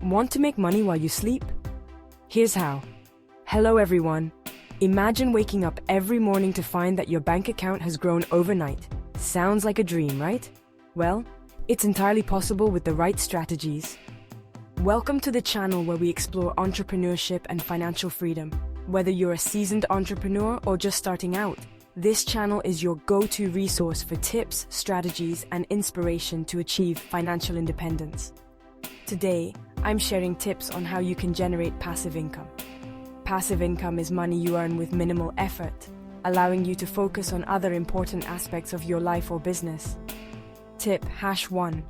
Want to make money while you sleep? Here's how. Hello everyone. Imagine waking up every morning to find that your bank account has grown overnight. Sounds like a dream, right? Well, it's entirely possible with the right strategies. Welcome to the channel where we explore entrepreneurship and financial freedom. Whether you're a seasoned entrepreneur or just starting out, this channel is your go-to resource for tips, strategies, and inspiration to achieve financial independence. Today, I'm sharing tips on how you can generate passive income. Passive income is money you earn with minimal effort, allowing you to focus on other important aspects of your life or business. Tip #1.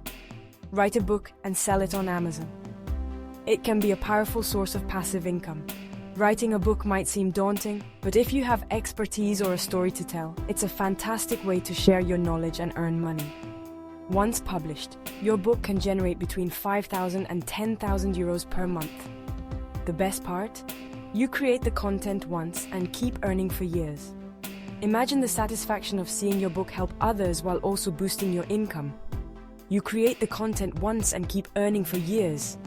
Write a book and sell it on Amazon. It can be a powerful source of passive income. Writing a book might seem daunting, but if you have expertise or a story to tell, it's a fantastic way to share your knowledge and earn money. Once published, your book can generate between 5,000 and 10,000 euros per month. The best part? You create the content once and keep earning for years. Imagine the satisfaction of seeing your book help others while also boosting your income. You create the content once and keep earning for years.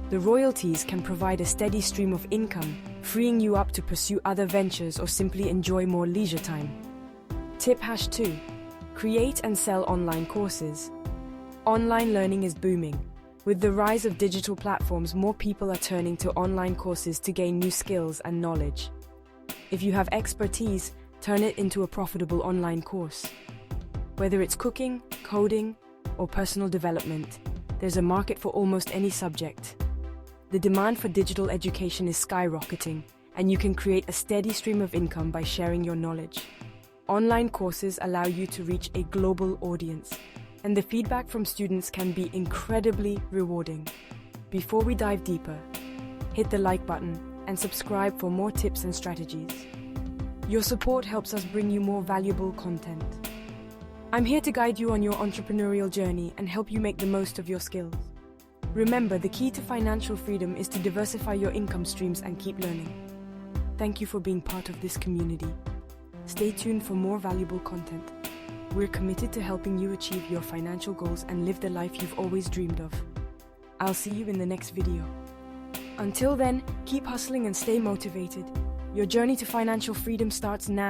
The royalties can provide a steady stream of income, freeing you up to pursue other ventures or simply enjoy more leisure time. Tip #2. Create and sell online courses. Online learning is booming. With the rise of digital platforms, more people are turning to online courses to gain new skills and knowledge. If you have expertise, turn it into a profitable online course. Whether it's cooking, coding, or personal development, there's a market for almost any subject. The demand for digital education is skyrocketing, and you can create a steady stream of income by sharing your knowledge. Online courses allow you to reach a global audience, and the feedback from students can be incredibly rewarding. Before we dive deeper, hit the like button and subscribe for more tips and strategies. Your support helps us bring you more valuable content. I'm here to guide you on your entrepreneurial journey and help you make the most of your skills. Remember, the key to financial freedom is to diversify your income streams and keep learning. Thank you for being part of this community. Stay tuned for more valuable content. We're committed to helping you achieve your financial goals and live the life you've always dreamed of. I'll see you in the next video. Until then, keep hustling and stay motivated. Your journey to financial freedom starts now.